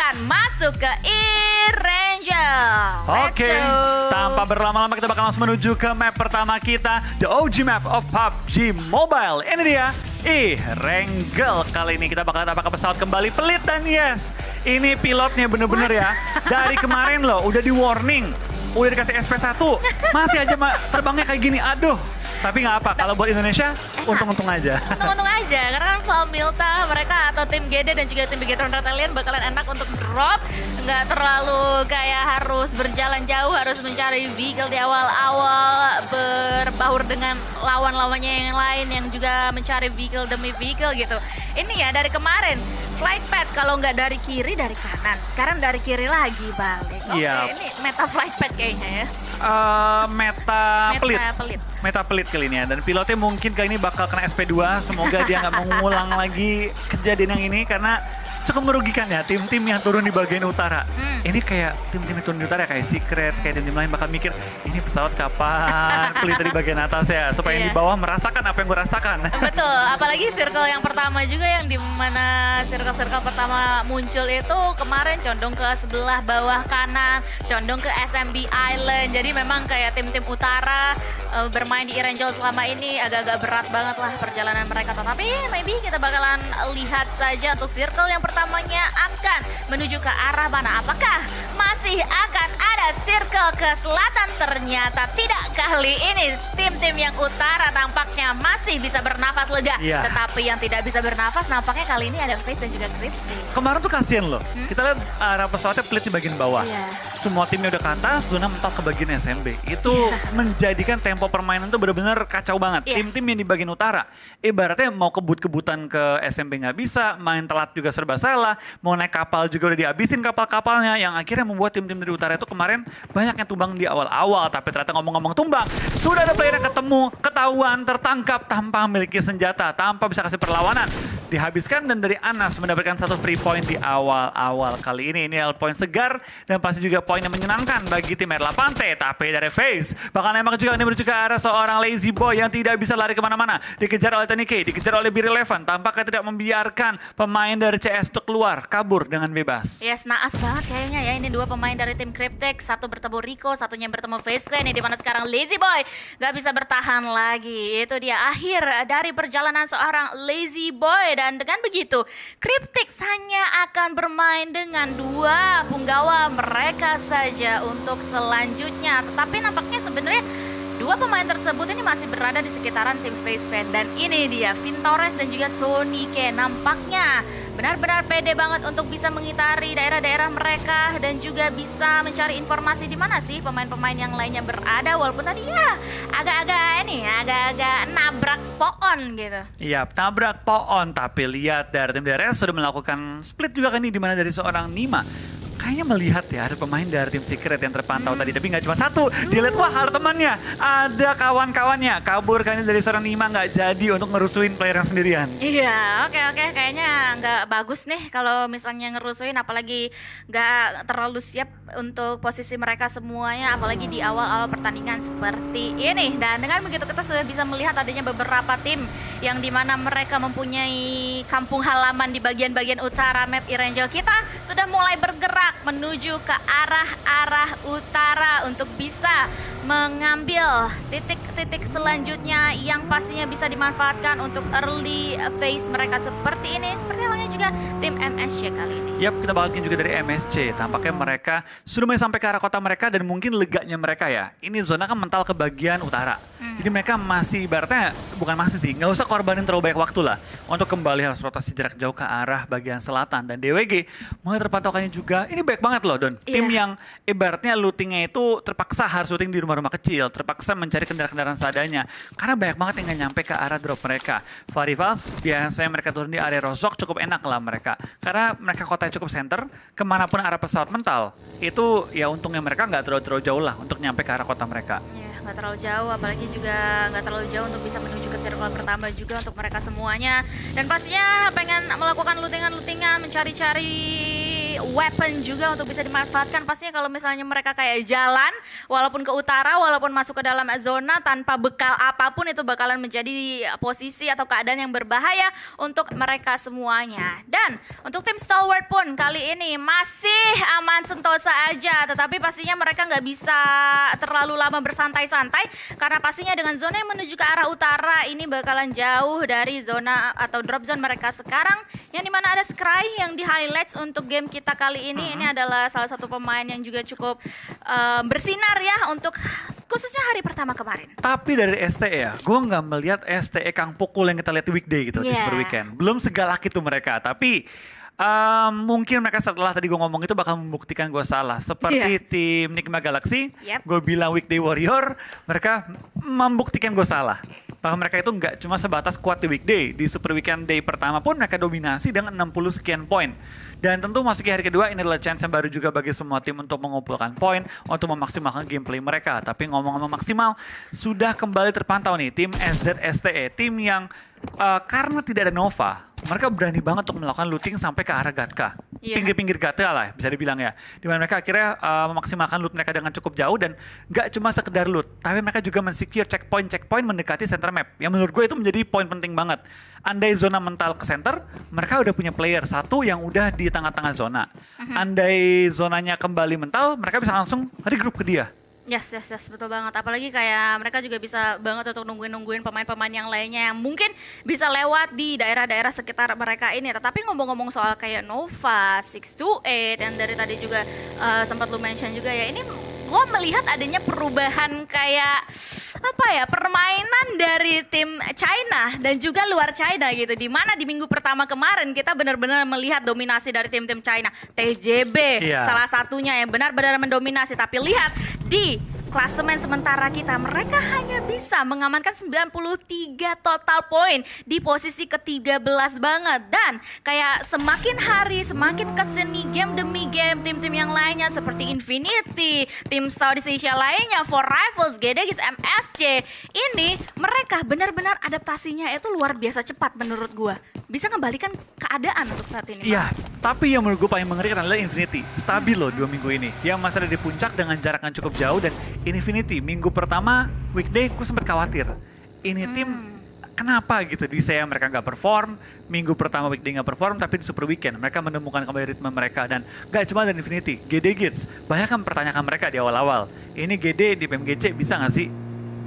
akan masuk ke E-Ranger. Oke, tanpa berlama-lama kita bakal langsung menuju ke map pertama kita, the OG map of PUBG Mobile. Ini dia, E-Ranger. Kali ini kita bakal tapak pesawat kembali pelit dan yes, ini pilotnya bener-bener ya. Dari kemarin loh, udah di warning, udah dikasih SP1, masih aja terbangnya kayak gini, aduh. Tapi nggak apa, kalau buat Indonesia, untung-untung aja. Untung-untung aja, karena kan Val Milta, mereka atau tim GD dan juga tim Bigetron Rebellion bakalan enak untuk drop. Nggak terlalu kayak harus berjalan jauh, harus mencari vehicle di awal-awal, berbaur dengan lawan-lawannya yang lain yang juga mencari vehicle demi vehicle gitu. Ini ya dari kemarin, flight path kalau nggak dari kiri, dari kanan. Sekarang dari kiri lagi balik. Oke, ini meta flight path kayaknya ya. Meta pelit kali ini ya. Dan pilotnya mungkin kali ini bakal kena SP2. Semoga dia nggak mengulang lagi kejadian yang ini karena cukup merugikan ya tim-tim yang turun di bagian utara. Ini kayak tim-tim yang turun di utara kayak Secret, kayak tim-tim lain bakal mikir ini pesawat kapan pelit di bagian atas ya supaya yang di bawah merasakan apa yang gue rasakan. Betul, apalagi circle yang pertama juga yang dimana circle-circle pertama muncul itu kemarin condong ke sebelah bawah kanan, condong ke SMB Island. Jadi memang kayak tim-tim utara bermain di E-Ranger selama ini agak-agak berat banget lah perjalanan mereka. Tapi maybe kita bakalan lihat saja untuk circle yang pertamanya akan menuju ke arah mana. Apakah masih akan ada circle ke selatan? Ternyata tidak. Kali ini tim-tim yang utara nampaknya masih bisa bernafas lega. Tetapi yang tidak bisa bernafas nampaknya kali ini ada Face dan juga Cryptic. Kemarin tuh kasihan loh. Kita lihat arah pesawatnya pelit di bagian bawah. Semua timnya udah ke atas, Luna mentok ke bagian SMB. Itu menjadikan tempo permainan tuh benar-benar kacau banget. Tim-tim yang di bagian utara, ibaratnya mau kebut-kebutan ke SMB nggak bisa, main telat juga serba salah, mau naik kapal juga udah dihabisin kapal-kapalnya, yang akhirnya membuat tim-tim dari utara itu kemarin banyak yang tumbang di awal-awal. Tapi ternyata ngomong-ngomong tumbang, sudah ada player yang ketemu, ketahuan, tertangkap tanpa memiliki senjata, tanpa bisa kasih perlawanan. Dihabiskan dan dari Anas mendapatkan satu free point di awal-awal. Kali ini poin segar dan pasti juga poin yang menyenangkan bagi tim R8T. Tapi dari Face bakal nembak juga menuju ke arah seorang lazy boy yang tidak bisa lari kemana-mana. Dikejar oleh Tony K, dikejar oleh B11. Tampaknya tidak membiarkan pemain dari CS untuk keluar, kabur dengan bebas. Yes, naas banget kayaknya ya. Ini dua pemain dari tim Cryptic, satu bertemu Rico, satunya bertemu Face Clan. Di mana sekarang lazy boy gak bisa bertahan lagi. Itu dia akhir dari perjalanan seorang lazy boy. Dan dengan begitu, Cryptic hanya akan bermain dengan dua punggawa mereka saja untuk selanjutnya. Tetapi nampaknya sebenarnya dua pemain tersebut ini masih berada di sekitaran tim Face Clan. Dan ini dia, Vintores dan juga Tony K. Nampaknya benar-benar pede banget untuk bisa mengitari daerah-daerah mereka dan juga bisa mencari informasi di mana sih pemain-pemain yang lainnya berada, walaupun tadi ya agak-agak nabrak pohon gitu. Iya, nabrak pohon, tapi lihat dari tim DRS sudah melakukan split juga kan ini, di mana dari seorang Nima kayaknya melihat ya ada pemain dari tim Secret yang terpantau tadi, tapi nggak cuma satu. Dia lihat wah ada temannya, ada kawan-kawannya. Kabur kan dari seorang Nima, nggak jadi untuk ngerusuin player yang sendirian. Iya, oke. Kayaknya nggak bagus nih kalau misalnya ngerusuin, apalagi nggak terlalu siap untuk posisi mereka semuanya, apalagi di awal-awal pertandingan seperti ini. Dan dengan begitu kita sudah bisa melihat adanya beberapa tim yang dimana mereka mempunyai kampung halaman di bagian-bagian utara map E-Ranger. Kita sudah mulai bergerak menuju ke arah utara untuk bisa mengambil titik-titik selanjutnya yang pastinya bisa dimanfaatkan untuk early phase mereka seperti ini. Seperti halnya juga tim MSC kali ini. Yap, kita balikin juga dari MSC. Tampaknya mereka sudah mulai sampai ke arah kota mereka dan mungkin leganya mereka ya. Ini zona kan mental ke bagian utara. Jadi mereka masih ibaratnya, bukan masih sih, nggak usah korbanin terlalu banyak waktu lah. Untuk kembali harus rotasi jarak jauh ke arah bagian selatan. Dan DWG mulai terpantaukannya juga, ini baik banget loh Don. Tim yang ibaratnya lootingnya itu terpaksa harus looting di rumah-rumah kecil. Terpaksa mencari kendaraan-kendaraan seadanya. Karena banyak banget yang nggak nyampe ke arah drop mereka. Varivals, biasanya mereka turun di area Rozok cukup enak lah mereka. Karena mereka kotanya cukup center, kemanapun arah pesawat mental. Itu ya untungnya mereka nggak terlalu jauh lah untuk nyampe ke arah kota mereka. Nggak terlalu jauh, apalagi juga nggak terlalu jauh untuk bisa menuju ke circle pertama juga untuk mereka semuanya. Dan pastinya pengen melakukan lootingan, mencari-cari weapon juga untuk bisa dimanfaatkan. Pastinya kalau misalnya mereka kayak jalan, walaupun ke utara, walaupun masuk ke dalam zona tanpa bekal apapun, itu bakalan menjadi posisi atau keadaan yang berbahaya untuk mereka semuanya. Dan untuk tim Stalwart pun kali ini masih aman sentosa aja, tetapi pastinya mereka nggak bisa terlalu lama bersantai-santai karena pastinya dengan zona yang menuju ke arah utara ini bakalan jauh dari zona atau drop zone mereka sekarang, yang dimana ada Scry yang di highlights untuk game kita kali ini. Ini adalah salah satu pemain yang juga cukup bersinar ya untuk khususnya hari pertama kemarin. Tapi dari STE ya, gue nggak melihat STE Kang Pukul yang kita lihat di weekday gitu di Super Weekend. Belum segalak itu mereka, tapi mungkin mereka setelah tadi gue ngomong itu bakal membuktikan gue salah. Seperti tim Nigma Galaxy, gue bilang weekday warrior, mereka membuktikan gue salah. Bahkan mereka itu nggak cuma sebatas kuat di weekday, di Super Weekend day pertama pun mereka dominasi dengan 60 sekian poin. Dan tentu masuki hari kedua ini adalah chance yang baru juga bagi semua tim untuk mengumpulkan poin, untuk memaksimalkan gameplay mereka. Tapi ngomong-ngomong maksimal, sudah kembali terpantau nih tim SZSTE, tim yang karena tidak ada Nova, mereka berani banget untuk melakukan looting sampai ke arah Gatka. Pinggir-pinggir Gatka lah bisa dibilang ya. Dimana mereka akhirnya memaksimalkan loot mereka dengan cukup jauh dan gak cuma sekedar loot, tapi mereka juga mensecure checkpoint mendekati center map. Yang menurut gue itu menjadi poin penting banget. Andai zona mental ke center, mereka udah punya player satu yang udah di tengah-tengah zona. Andai zonanya kembali mental, mereka bisa langsung regroup ke dia. Yes, betul banget. Apalagi kayak mereka juga bisa banget untuk nungguin pemain-pemain yang lainnya yang mungkin bisa lewat di daerah-daerah sekitar mereka ini. Tetapi ngomong-ngomong soal kayak Nova, 628, yang dari tadi juga sempat lu mention juga ya, ini gue melihat adanya perubahan kayak permainan dari tim China dan juga luar China gitu. Dimana di minggu pertama kemarin kita benar-benar melihat dominasi dari tim-tim China. TJB salah satunya yang benar-benar mendominasi. Tapi lihat di klasemen sementara kita, mereka hanya bisa mengamankan 93 total poin di posisi ke-13 banget. Dan kayak semakin hari, semakin kesini game demi game, tim-tim yang lainnya seperti Infinity, tim Southeast Asia lainnya, For Rivals, GDX, MSC, ini mereka benar-benar adaptasinya itu luar biasa cepat menurut gua. Bisa kembalikan keadaan untuk saat ini. Iya, tapi yang menurut gue paling mengerikan adalah Infinity. Stabil loh 2 minggu ini. Yang masih ada di puncak dengan jarak yang cukup jauh. Dan Infinity minggu pertama weekday gue sempat khawatir. Ini tim kenapa gitu di saya mereka nggak perform. Minggu pertama weekday nggak perform, tapi di Super Weekend mereka menemukan kembali ritme mereka. Dan gak cuma dari Infinity, GD Gits banyak kan mempertanyakan mereka di awal-awal. Ini GD di PMGC bisa nggak sih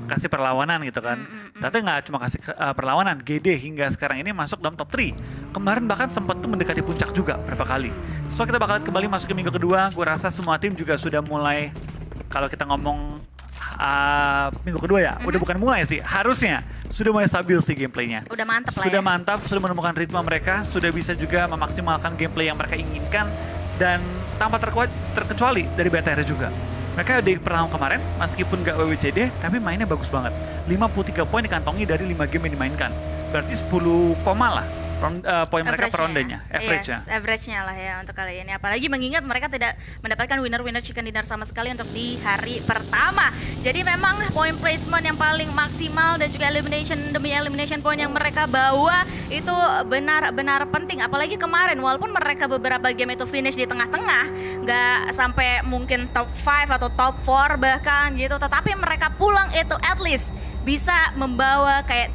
kasih perlawanan gitu kan. Tapi nggak cuma kasih perlawanan, GD hingga sekarang ini masuk dalam top 3. Kemarin bahkan sempat tuh mendekati puncak juga berapa kali. So kita bakal kembali masuk ke minggu kedua. Gue rasa semua tim juga sudah mulai, kalau kita ngomong minggu kedua ya, udah bukan mulai sih, harusnya sudah mulai stabil sih gameplaynya. Udah mantap lah sudah ya. mantap, sudah menemukan ritme mereka, sudah bisa juga memaksimalkan gameplay yang mereka inginkan. Dan tanpa terkecuali dari BTR juga. Mereka di pertama kemarin, meskipun gak WWCD, tapi mainnya bagus banget. 53 poin dikantongi dari 5 game yang dimainkan. Berarti 10 koma lah poin mereka per rondenya, average-nya. Yes, average-nya lah ya untuk kali ini. Apalagi mengingat mereka tidak mendapatkan winner chicken dinner sama sekali untuk di hari pertama. Jadi memang point placement yang paling maksimal dan juga elimination demi elimination point yang mereka bawa itu benar-benar penting. Apalagi kemarin walaupun mereka beberapa game itu finish di tengah-tengah, nggak sampai mungkin top 5 atau top 4 bahkan gitu, tetapi mereka pulang itu at least bisa membawa kayak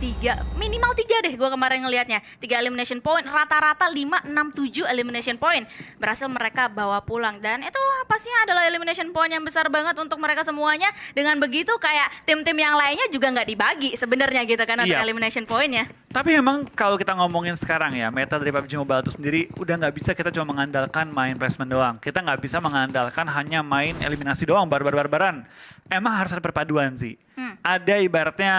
minimal 3 deh gue kemarin ngelihatnya. 3 elimination point, rata-rata 5, 6, 7 elimination point berhasil mereka bawa pulang. Dan itu pastinya adalah elimination point yang besar banget untuk mereka semuanya. Dengan begitu kayak tim-tim yang lainnya juga nggak dibagi sebenarnya gitu kan untuk elimination point-nya. Tapi memang kalau kita ngomongin sekarang ya, meta dari PUBG Mobile itu sendiri udah nggak bisa kita cuma mengandalkan main placement doang. Kita nggak bisa mengandalkan hanya main eliminasi doang, barbar-barbaran. Emang harus ada perpaduan sih. Ada ibaratnya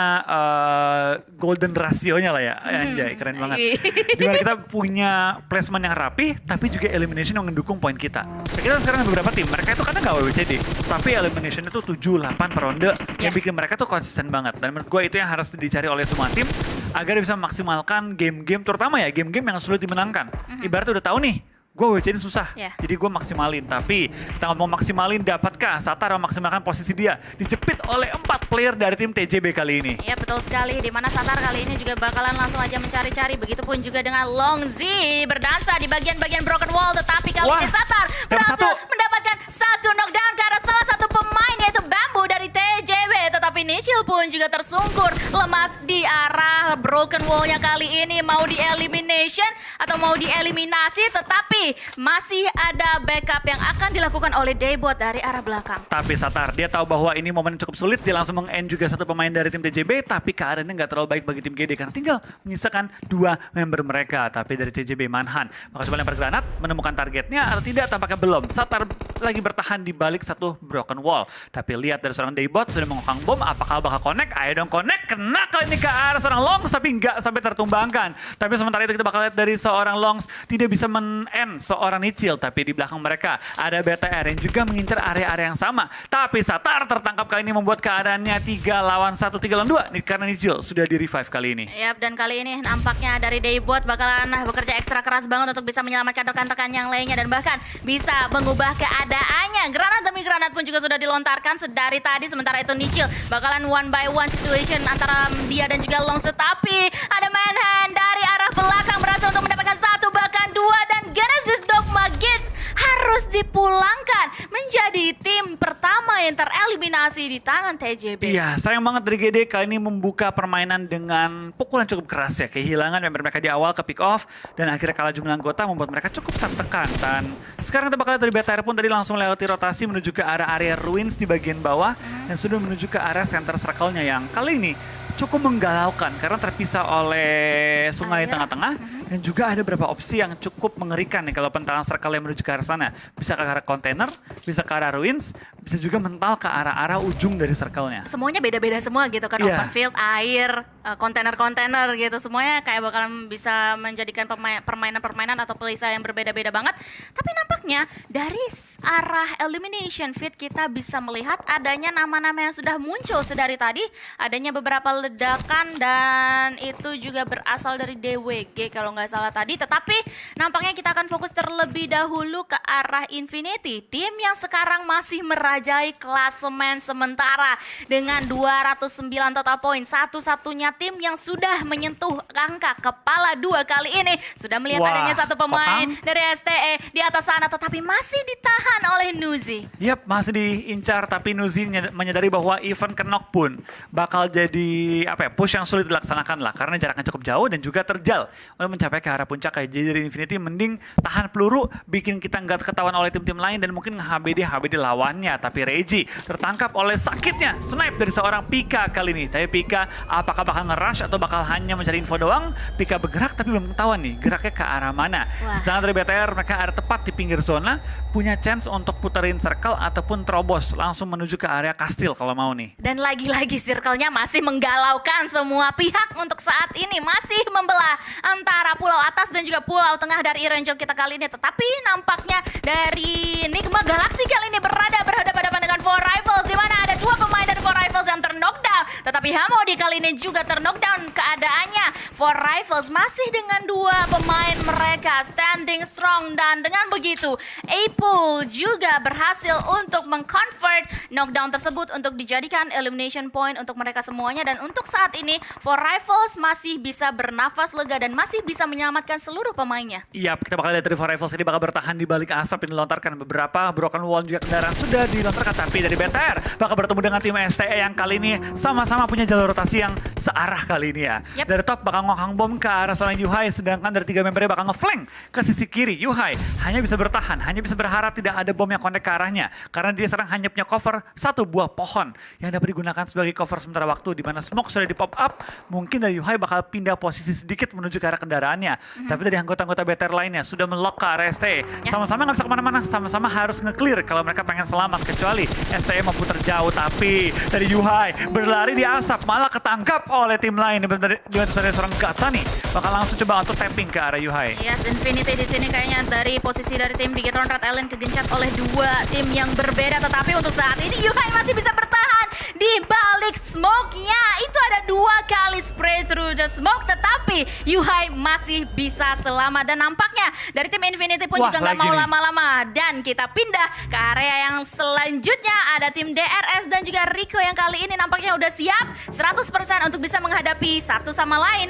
golden rasionya lah ya. Anjay, keren banget. Dimana kita punya placement yang rapi, tapi juga elimination yang mendukung poin kita. Kita sekarang ada beberapa tim, mereka itu kadang nggak WWCD, tapi elimination itu 7-8 per ronde, yang bikin mereka tuh konsisten banget. Dan menurut gue itu yang harus dicari oleh semua tim, agar bisa memaksimalkan game-game, terutama ya game-game yang sulit dimenangkan. Ibaratnya udah tahu nih, gue WC ini susah, jadi gue maksimalin. Tapi kita ngomong maksimalin, dapatkah Satar memaksimalkan posisi dia? Dijepit oleh 4 player dari tim TJB kali ini. Ya betul sekali, dimana Satar kali ini juga bakalan langsung aja mencari-cari. Begitupun juga dengan Longzi berdansa di bagian-bagian broken wall. Tetapi kali ini Satar berhasil mendapatkan satu knockdown karena salah satu pemain yaitu Bamboo dari TJB. Tetapi Nichil pun juga tersungkur lemas di arah broken wall-nya kali ini. Mau di elimination atau mau dieliminasi, tetapi masih ada backup yang akan dilakukan oleh Daebot dari arah belakang. Tapi Satar, dia tahu bahwa ini momen cukup sulit. Dia langsung meng-end juga satu pemain dari tim TJB. Tapi keadaannya nggak terlalu baik bagi tim GD karena tinggal menyisakan 2 member mereka. Tapi dari TJB, Manhan bakal coba lempar granat, menemukan targetnya atau tidak, tampaknya belum. Satar lagi bertahan di balik satu broken wall. Tapi lihat dari seorang Daebot sudah mengokang bom, apakah bakal connect? Ayo dong connect, kena kali ini ke arah seorang Longs tapi nggak sampai tertumbangkan. Tapi sementara itu kita bakal lihat dari seorang Longs tidak bisa men-end seorang Nichil. Tapi di belakang mereka ada BTR yang juga mengincar area-area yang sama. Tapi Satar tertangkap kali ini membuat keadaannya 3 lawan 1, 3 lawan 2 karena Nichil sudah di revive kali ini. Yap, dan kali ini nampaknya dari Daebot bakalan bekerja ekstra keras banget untuk bisa menyelamatkan rekan-rekan yang lainnya dan bahkan bisa mengubah keadaannya. Granat demi granat pun juga sudah dilontarkan dari tadi. Sementara itu Nichil bakalan one by one situation antara dia dan juga Longs. Tetapi ada Manhan dari arah belakang berhasil untuk mendapatkan 1 bahkan 2 dan Genesis Dogma Gates harus dipulangkan menjadi tim pertama yang tereliminasi di tangan TJB. Iya, sayang banget dari GD kali ini membuka permainan dengan pukulan cukup keras ya. Kehilangan member mereka di awal ke pick off dan akhirnya kalah jumlah anggota membuat mereka cukup tertekan. Dan sekarang kita bakal lihat dari BTR pun tadi langsung melewati rotasi menuju ke arah area ruins di bagian bawah dan sudah menuju ke arah center circle-nya yang kali ini cukup menggalaukan karena terpisah oleh sungai tengah-tengah dan juga ada beberapa opsi yang cukup mengerikan nih kalau pentangan circle yang menuju ke arah sana. Bisa ke arah kontainer, bisa ke arah ruins, bisa juga mental ke arah-arah ujung dari circle-nya. Semuanya beda-beda semua gitu kan, open field, air, kontainer-kontainer gitu. Semuanya kayak bakalan bisa menjadikan permainan-permainan atau playstyle yang berbeda-beda banget. Tapi nampaknya dari arah elimination feed kita bisa melihat adanya nama-nama yang sudah muncul sedari tadi. Adanya beberapa ledakan dan itu juga berasal dari DWG kalau nggak salah tadi. Tetapi nampaknya kita akan fokus terlebih dahulu ke arah Infinity. Tim yang sekarang masih merajai klasemen sementara dengan 209 total poin. Satu-satunya tim yang sudah menyentuh angka kepala 2 kali ini. Sudah melihat adanya satu pemain dari STE di atas sana tetapi masih ditahan oleh Nuzi. Yap, masih diincar tapi Nuzi menyadari bahwa event Kenok pun bakal jadi push yang sulit dilaksanakan lah karena jaraknya cukup jauh dan juga terjal untuk mencapai ke arah puncak. Kayak jadi dari Infinity mending tahan peluru bikin kita nggak ketahuan oleh tim-tim lain dan mungkin HBD lawannya. Tapi Reggie tertangkap oleh sakitnya snipe dari seorang Pika kali ini. Tapi Pika apakah bakal nge-rush atau bakal hanya mencari info doang? Pika bergerak tapi belum ketahuan nih geraknya ke arah mana. Sedangkan dari BTR mereka ada tepat di pinggir zona, punya chance untuk puterin circle ataupun terobos langsung menuju ke area kastil kalau mau nih. Dan lagi-lagi circle-nya masih menggalaukan semua pihak untuk saat ini. Masih membelah antara pulau atas dan juga pulau tengah dari Irangel kita kali ini. Tetapi nampaknya dari Nigma Galaxy kali ini berhadapan dengan Four Rifles. Di mana ada 2 pemain dari Four Rifles yang terknockdown. Tetapi Hamodi kali ini juga terknockdown keadaannya. Four Rifles masih dengan 2 pemain mereka standing strong. Dan dengan begitu Apple juga berhasil untuk meng-convert knockdown tersebut untuk dijadikan elimination point untuk mereka semuanya. Dan untuk saat ini Four Rifles masih bisa bernafas lega dan masih bisa menyelamatkan seluruh pemainnya. Iya, kita bakal lihat dari Four Rifles ini bakal bertahan di balik asap yang dilontarkan. Beberapa broken wall juga kendaraan sudah dilontarkan. Tapi dari BTR bakal bertemu dengan tim STE yang kali ini sama-sama punya jalur rotasi yang searah kali ini ya. Dari top bakal ngokang bom ke arah seorang Yuhai, sedangkan dari 3 membernya bakal ngeflank ke sisi kiri. Yuhai hanya bisa bertahan, hanya bisa berharap tidak ada bom yang connect ke arahnya karena dia sekarang hanya punya cover 1 buah pohon yang dapat digunakan sebagai cover sementara waktu, di mana smoke sudah di pop up. Mungkin dari Yuhai bakal pindah posisi sedikit menuju ke arah kendaraannya. Tapi dari anggota-anggota BTR lainnya sudah melock ke arah STE. Sama-sama nggak bisa kemana-mana, sama-sama harus nge-clear kalau mereka pengen selamat, kecuali STE mau putar jauh. Tapi dari Yuhai berlari di asap malah ketangkap oleh tim lain. Dibantu dari seorang Gatani bakal langsung coba untuk tapping ke arah Yuhai. Yes, Infinity di sini kayaknya dari posisi dari tim Bigetron Red Alien kegencet oleh 2 tim yang berbeda. Tetapi untuk saat ini Yuhai masih bisa bertahan di balik smoke-nya. Itu ada 2 kali spray through the smoke, tetapi Yuhai masih bisa selamat. Dan nampaknya dari tim Infinity pun juga nggak mau lama-lama. Dan kita pindah ke area yang selanjutnya. Ada tim DRS dan juga Rico yang kali ini nampaknya udah siap 100% untuk bisa menghadapi satu sama lain.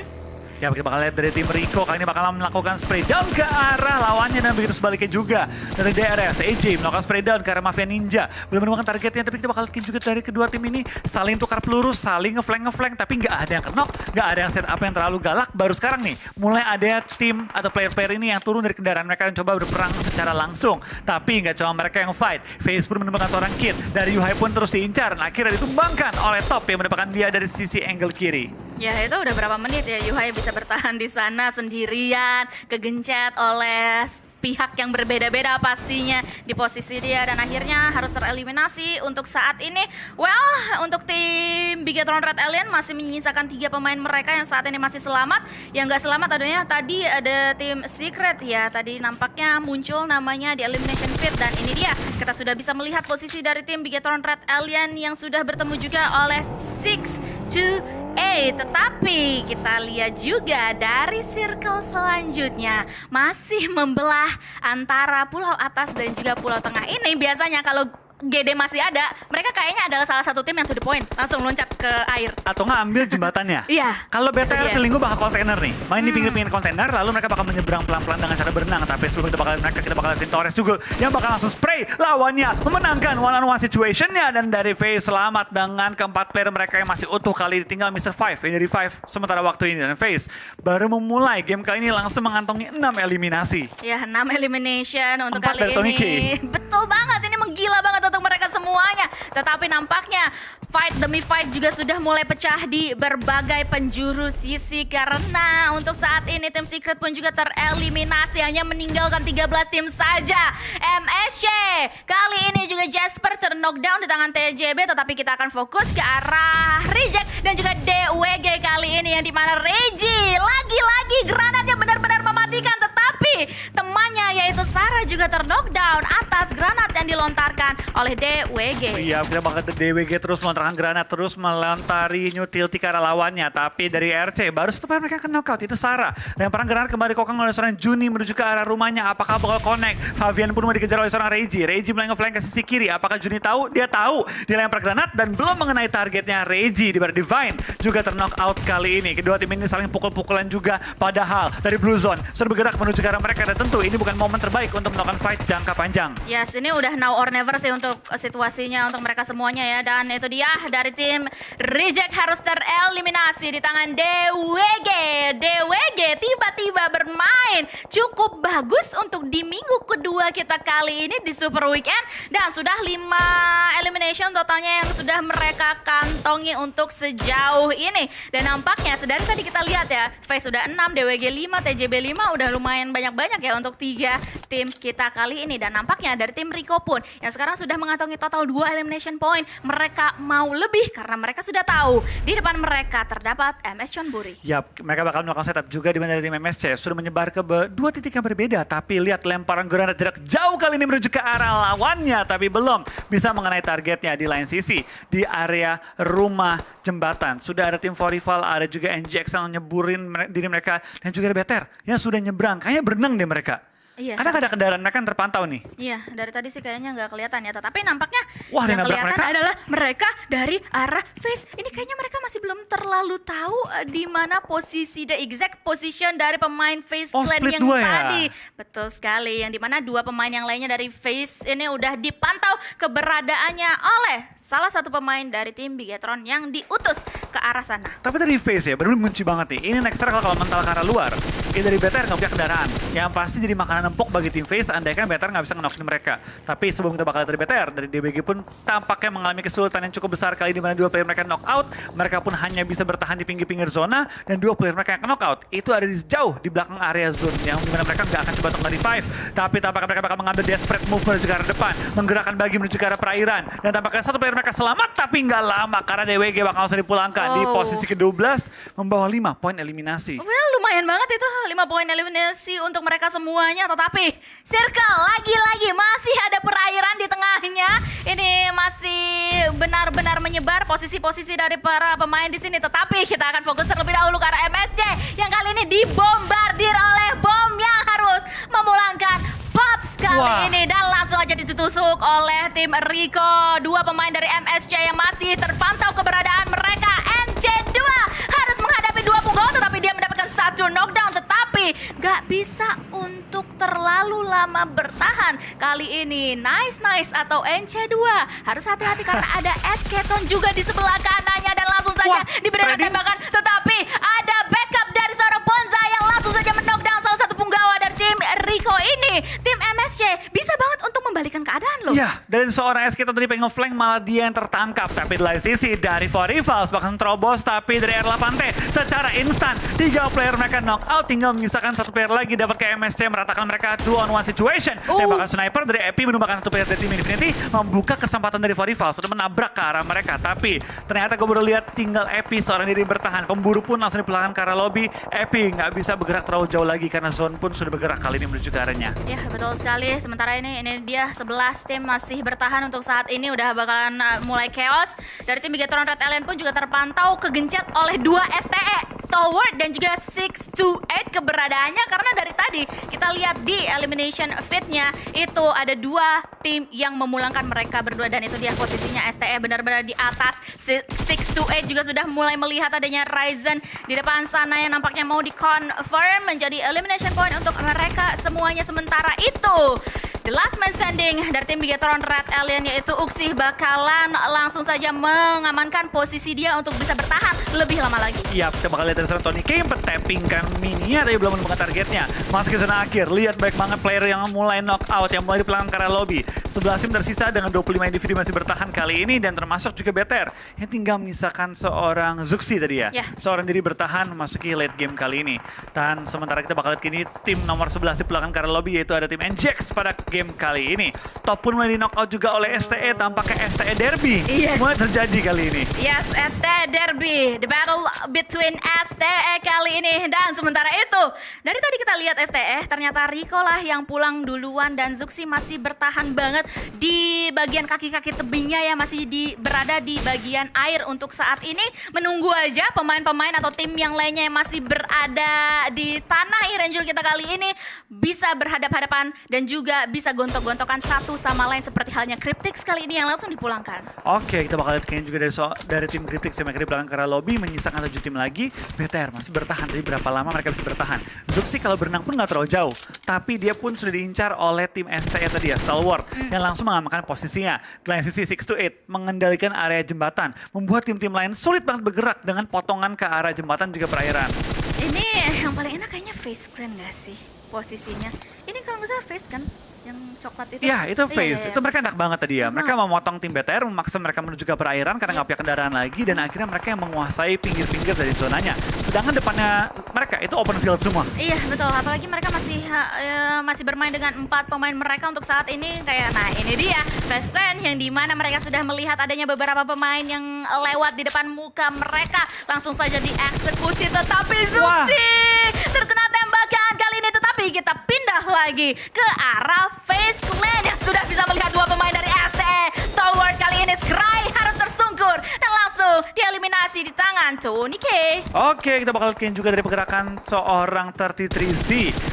Ya kita bakal lihat dari tim Rico kali ini bakal melakukan spray down ke arah lawannya dan begitu sebaliknya juga dari DRS. AJ melakukan spray down ke arah Mafia Ninja. Belum menemukan targetnya tapi kita bakal lihat juga dari kedua tim ini saling tukar peluru, saling ngeflank tapi nggak ada yang knock, nggak ada yang set up yang terlalu galak. Baru sekarang nih mulai ada tim atau player-player ini yang turun dari kendaraan mereka dan coba berperang secara langsung. Tapi nggak cuma mereka yang fight. FaZe pun menemukan seorang kid. Dari Yuhai pun terus diincar dan akhirnya ditumbangkan oleh Top yang mendapatkan dia dari sisi angle kiri. Ya itu udah berapa menit ya Yuhai bisa bertahan di sana sendirian, kegencet oleh pihak yang berbeda-beda pastinya di posisi dia dan akhirnya harus tereliminasi untuk saat ini. Well, untuk tim Bigetron Red Alien masih menyisakan 3 pemain mereka yang saat ini masih selamat. Yang nggak selamat adanya tadi ada tim Secret ya, tadi nampaknya muncul namanya di Elimination Pit dan ini dia. Kita sudah bisa melihat posisi dari tim Bigetron Red Alien yang sudah bertemu juga oleh 6-2-8. Tetapi kita lihat juga dari circle selanjutnya masih membelah antara pulau atas dan juga pulau tengah ini. Biasanya kalau GD masih ada, mereka kayaknya adalah salah satu tim yang to the point, langsung loncat ke air. Atau nggak ambil jembatannya. Iya. Kalau BTR selingkuh bakal kontainer nih. Main di pinggir-pinggir kontainer, lalu mereka bakal menyeberang pelan-pelan dengan cara berenang. Tapi sebelum kita bakal lihat Torres juga yang bakal langsung spray lawannya, memenangkan one-on-one situationnya. Dan dari FaZe selamat dengan keempat player mereka yang masih utuh kali tinggal Mr. Five yang dari Five sementara waktu ini. Dan FaZe baru memulai game kali ini langsung mengantongi 6 eliminasi. Ya, 6 elimination untuk 4 kali ini. Betul banget, ini menggila banget untuk mereka semuanya. Tetapi nampaknya fight demi fight juga sudah mulai pecah di berbagai penjuru sisi karena untuk saat ini tim Secret pun juga tereliminasi, hanya meninggalkan 13 tim saja. MSC kali ini juga Jasper terknockdown di tangan TJB, tetapi kita akan fokus ke arah Reject dan juga DWG kali ini yang dimana Reggie lagi-lagi granatnya benar-benar mematikan, tetapi temannya yaitu Sarah juga terknockdown atas granat yang dilontarkan oleh DWG. Iya, kita bakal DWG terus melontarkan granat, terus melontari utility ke arah lawannya. Tapi dari RC, baru satu player mereka akan knockout, itu Sarah. Dan perang granat kembali kokang oleh seorang Juni menuju ke arah rumahnya. Apakah bakal connect? Fabian pun mau dikejar oleh seorang Reggie. Reggie mulai nge-flank ke sisi kiri. Apakah Juni tahu? Dia tahu. Dia lempar granat dan belum mengenai targetnya Reggie. Di barat Divine juga terknockout kali ini. Kedua tim ini saling pukul-pukulan juga. Padahal dari Blue Zone sudah bergerak menuju ke arah mereka. Dan tentu ini bukan momen terbaik untuk melakukan fight jangka panjang. Yes, ini udah now or never sih untuk situasinya untuk mereka semuanya ya. Dan itu dia dari tim Reject harus tereliminasi di tangan DWG. DWG tiba-tiba bermain cukup bagus untuk di minggu kedua kita kali ini di Super Weekend. Dan sudah 5 elimination totalnya yang sudah mereka kantongi untuk sejauh ini. Dan nampaknya sedari tadi kita lihat ya, FaZe sudah 6, DWG 5, TJB 5, udah lumayan banyak-banyak ya untuk 3 tim kita kali ini. Dan nampaknya dari tim Rico pun yang sekarang sudah mengantongi total 2 elimination point. Mereka mau lebih karena mereka sudah tahu di depan mereka terdapat MS Chonburi. Yap, mereka bakal melakukan setup juga di mana tim MSC sudah menyebar ke 2 titik yang berbeda. Tapi lihat lemparan granat jarak jauh kali ini menuju ke arah lawannya. Tapi belum bisa mengenai targetnya di lain sisi. Di area rumah jembatan. Sudah ada tim Forival, ada juga NGX yang nyeburin diri mereka. Dan juga ada BTR yang sudah nyebrang. Kayaknya berenang deh mereka. Iya. Karena ada kendaraan mereka yang terpantau nih. Iya, dari tadi sih kayaknya nggak kelihatan ya. Tetapi nampaknya wah, yang kelihatan mereka adalah mereka dari arah FaZe. Ini kayaknya mereka masih belum terlalu tahu di mana posisi, the exact position dari pemain FaZe Clan yang tadi. Betul sekali, yang dimana 2 pemain yang lainnya dari FaZe ini udah dipantau keberadaannya oleh salah satu pemain dari tim Bigetron yang diutus ke arah sana. Tapi dari FaZe ya, benar-benar benci banget nih. Ini next kalau mental ke arah luar. Ini dari BTR nggak punya kendaraan. Yang pasti jadi makanan empuk bagi tim FaZe, andaikan BTR nggak bisa nge-knockin mereka. Tapi sebelum kita bakal dari BTR, dari DBG pun tampaknya mengalami kesulitan yang cukup besar kali di mana 2 player mereka knockout. Mereka pun hanya bisa bertahan di pinggir-pinggir zona, dan 2 player mereka yang knockout itu ada di jauh di belakang area zone yang dimana mereka nggak akan coba untuk nge-revive. Tapi tampaknya mereka bakal mengambil desperate move menuju ke arah depan, menggerakkan bagi menuju ke arah perairan. Dan tampaknya satu player mereka selamat, tapi nggak lama karena DWG bakal langsung dipulangkan di posisi ke-12 membawa 5 poin eliminasi. Well, lumayan banget itu 5 poin eliminasi untuk mereka semuanya. Tetapi Circle lagi-lagi masih ada perairan di tengahnya. Ini masih benar-benar menyebar posisi-posisi dari para pemain di sini. Tetapi kita akan fokus terlebih dahulu ke arah MSC yang kali ini dibombardir oleh bom yang harus memulangkan Pops kali ini. Dan langsung aja ditusuk oleh tim Rico. 2 pemain dari MSC yang masih terpantau keberadaan mereka. NC2 harus menghadapi 2 punggawa, tetapi dia mendapatkan satu knockdown, tetapi gak bisa untuk terlalu lama bertahan. Kali ini Nice atau NC2 harus hati-hati karena ada Esketon juga di sebelah kanannya dan langsung saja diberikan tembakan. Tetapi ada backup dari seorang Bonsai yang langsung saja men-knockdown salah satu punggawa dari tim Rico ini. Tim MSC bisa banget untuk membalikan keadaan loh. Ya, dari seorang Esketon tadi pengen nge-flank malah dia yang tertangkap. Tapi di lain sisi dari For Rivals bahkan terobos, tapi dari Erlapante secara instan 3 player mereka knock out, tinggal menyisakan 1 player lagi dapat ke MSC meratakan mereka 2-on-1 situation. Tembakan sniper dari Epi menumbangkan 1 player dari tim Infinity, membuka kesempatan dari For Rivals sudah menabrak ke arah mereka. Tapi ternyata gue baru lihat tinggal Epi seorang diri bertahan. Pemburu pun langsung dipulangkan ke arah lobby. Epi nggak bisa bergerak terlalu jauh lagi karena zone pun sudah bergerak kali ini menuju ke arahnya. Ya betul sekali. Sementara ini dia 11 tim masih bertahan untuk saat ini. Udah bakalan mulai chaos. Dari tim Bigetron Red Alien pun juga terpantau kegencet oleh 2 STE, Stalwart dan juga 628 keberadaannya. Karena dari tadi kita lihat di elimination feed-nya itu ada 2 tim yang memulangkan mereka berdua. Dan itu dia posisinya STE benar-benar di atas. 628 juga sudah mulai melihat adanya Ryzen di depan sana yang nampaknya mau di-confirm menjadi elimination point untuk mereka semuanya. Sementara itu the last man standing dari tim Bigetron Red Alien yaitu Uxie bakalan langsung saja mengamankan posisi dia untuk bisa bertahan lebih lama lagi. Iya, kita bakal lihat dari sana Tony K tappingkan mininya tapi belum menemukan targetnya. Masuk ke zona akhir, lihat baik banget player yang mulai knock out, yang mulai dipelangkan ke arah lobby. 11 tim tersisa dengan 25 individu masih bertahan kali ini dan termasuk juga BTR yang tinggal menyisakan seorang Zuxi tadi ya. Seorang diri bertahan memasuki late game kali ini. Dan sementara kita bakal lihat kini tim nomor 11 dipelangkan ke arah lobby yaitu ada tim NJX pada game kali ini. Top pun mulai di knockout juga oleh STE, tampaknya STE Derby mulai terjadi kali ini. Yes, STE Derby, the battle between STE kali ini. Dan sementara itu, dari tadi kita lihat STE, ternyata Rico lah yang pulang duluan dan Zuxi masih bertahan banget di bagian kaki-kaki tebingnya ya, masih berada di bagian air untuk saat ini. Menunggu aja pemain-pemain atau tim yang lainnya yang masih berada di tanah Irangel kita kali ini bisa berhadap-hadapan dan juga bisa gontok-gontokan satu sama lain seperti halnya Cryptix kali ini yang langsung dipulangkan. Oke, kita bakal lihat kayaknya juga dari tim Cryptix yang mereka dipulangkan ke arah lobby menyisakan 7 tim lagi. BTR masih bertahan, jadi berapa lama mereka bisa bertahan. Zuxi kalau berenang pun nggak terlalu jauh, tapi dia pun sudah diincar oleh tim STE tadi ya, Stalwart, yang langsung mengamankan posisinya. Di lain sisi 628 mengendalikan area jembatan, membuat tim-tim lain sulit banget bergerak dengan potongan ke arah jembatan juga perairan. Ini yang paling enak kayaknya Face Clan nggak sih posisinya? Ini kalau nggak salah Face kan? Yang coklat itu? Iya, itu Face. Itu mereka enak banget tadi ya. Mereka memotong tim BTR, memaksa mereka menuju ke perairan karena nggak punya kendaraan lagi. Dan akhirnya mereka yang menguasai pinggir-pinggir dari zonanya. Sedangkan depannya mereka itu open field semua. Iya, betul. Apalagi mereka masih bermain dengan 4 pemain mereka untuk saat ini. Kayak, nah ini dia Face Clan yang dimana mereka sudah melihat adanya beberapa pemain yang lewat di depan muka mereka. Langsung saja dieksekusi. Tetapi Zuxi terkena tembakan kali ini. Tetapi kita pindah lagi ke arah Face Clan yang sudah bisa melihat 2 pemain dari STE. Stalwart kali ini Scry harus tersungkur dan langsung dieliminasi di tangan Tony K. Oke, kita bakal lihat juga dari pergerakan seorang 33Z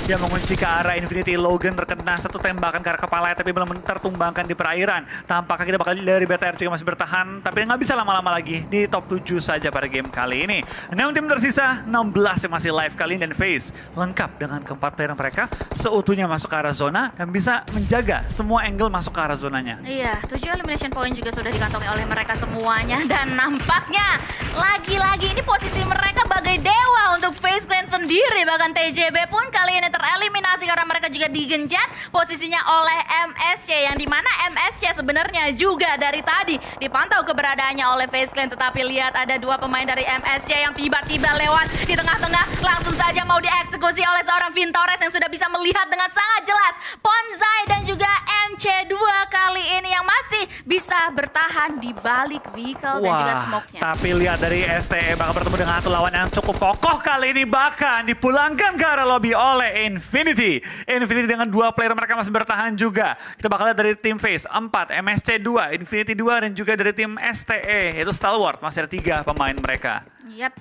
yang mengunci ke arah Infinity. Logan terkena 1 tembakan ke arah kepala tapi belum tertumbangkan di perairan. Tampaknya kita bakal lihat dari BTR juga masih bertahan, tapi nggak bisa lama-lama lagi di top 7 saja pada game kali ini. 6 tim tersisa, 16 yang masih live kali ini dan Face lengkap dengan keempat player mereka seutuhnya masuk ke arah zona dan bisa menjaga semua angle masuk ke arah zonanya. Iya, 7 elimination point juga sudah dikantongi oleh mereka semuanya. Dan nampaknya lagi-lagi ini posisi mereka bagai dewa untuk Face Clan sendiri. Bahkan TJB pun kali ini tereliminasi karena mereka juga digenjat posisinya oleh MSC. Yang dimana MSC sebenarnya juga dari tadi dipantau keberadaannya oleh Face Clan. Tetapi lihat ada 2 pemain dari MSC yang tiba-tiba lewat di tengah-tengah. Langsung saja mau dieksekusi oleh seorang Vintores yang sudah bisa melihat dengan sangat jelas Bonsai dan juga NC2 kali ini yang masih bisa bertahan di balik vehicle dan juga smoke-nya. Tapi lihat dari STE bakal bertemu dengan satu lawan yang cukup kokoh kali ini, bahkan dipulangkan ke arah lobby oleh Infinity. Infinity dengan 2 player mereka masih bertahan juga. Kita bakal lihat dari tim Face 4, MSC 2, Infinity 2 dan juga dari tim STE yaitu Stalwart masih ada 3 pemain mereka. Yap.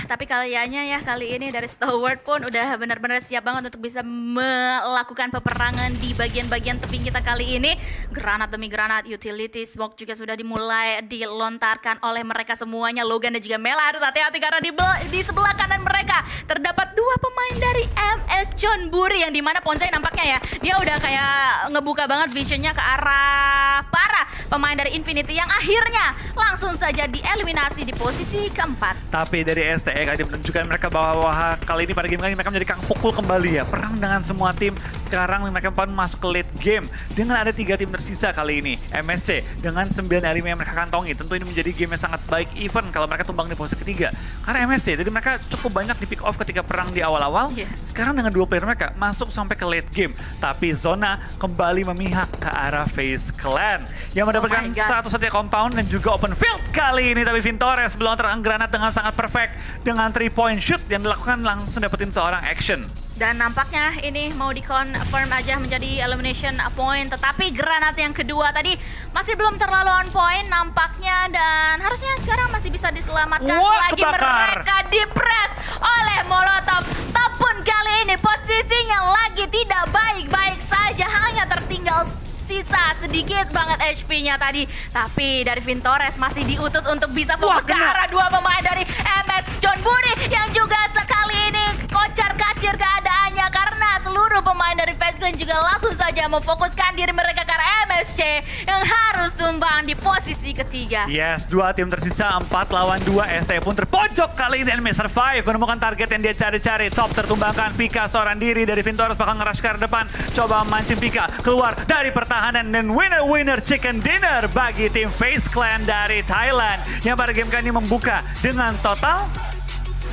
Tapi kayaknya ya kali ini dari Stalwart pun udah benar-benar siap banget untuk bisa melakukan peperangan di bagian-bagian tebing kita kali ini. Granat demi granat, utility smoke juga sudah dimulai dilontarkan oleh mereka semuanya. Logan dan juga Mela harus hati-hati karena di sebelah kanan mereka terdapat dua pemain dari MS Chonburi yang dimana Ponzai nampaknya ya dia udah kayak ngebuka banget visionnya ke arah para pemain dari Infinity yang akhirnya langsung saja dieliminasi di posisi keempat. Tapi dari STE kali menunjukkan mereka bahwa kali ini pada game kali ini mereka menjadi kang pukul kembali ya. Perang dengan semua tim. Sekarang mereka masuk ke late game. Dengan ada 3 tim tersisa kali ini. MSC dengan 9 elime yang mereka kantongi. Tentu ini menjadi game yang sangat baik even kalau mereka tumbang di posisi ketiga. Karena MSC, jadi mereka cukup banyak di pick off ketika perang di awal-awal. Sekarang dengan 2 player mereka masuk sampai ke late game. Tapi Zona kembali memihak ke arah FaZe Clan. Yang mendapatkan satu-satunya compound dan juga open field kali ini. Tapi Vintores belum terang granat dengan sangat perfect dengan 3-point shoot yang dilakukan langsung dapetin seorang action. Dan nampaknya ini mau di-confirm aja menjadi elimination point. Tetapi granat yang kedua tadi masih belum terlalu on point nampaknya. Dan harusnya sekarang masih bisa diselamatkan selagi mereka di-press oleh Molotov. Tapi kali ini posisinya lagi tidak baik-baik saja. Hanya tertinggal sisa sedikit banget HP-nya tadi. Tapi dari Vintores masih diutus untuk bisa fokus ke arah 2 pemain dari MS Chonburi yang juga sekali ini kocar-kacir keadaannya karena seluruh pemain dari FaZe Clan juga langsung saja memfokuskan diri mereka ke arah MSC yang harus tumbang di posisi ketiga. Yes, 2 tim tersisa 4 lawan 2. ST pun terpojok kali ini. Enemy Survive menemukan target yang dia cari-cari. Top tertumbangkan. Pika seorang diri dari Vintores bakal nge-rush ke arah depan. Coba mancing Pika keluar dari pertahanan dan winner chicken dinner bagi tim FaZe Clan dari Thailand yang pada game kali ini membuka dengan total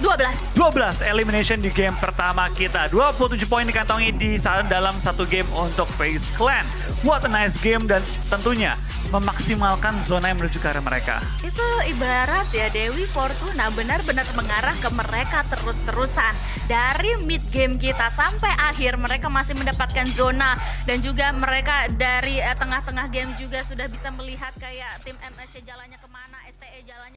12 elimination di game pertama kita. 27 poin dikantongi dalam satu game untuk FaZe Clan. What a nice game dan tentunya memaksimalkan zona yang menuju ke arah mereka. Itu ibarat ya Dewi Fortuna benar-benar mengarah ke mereka terus-terusan. Dari mid game kita sampai akhir mereka masih mendapatkan zona. Dan juga mereka dari tengah-tengah game juga sudah bisa melihat kayak tim MSC jalannya kemana, STE jalannya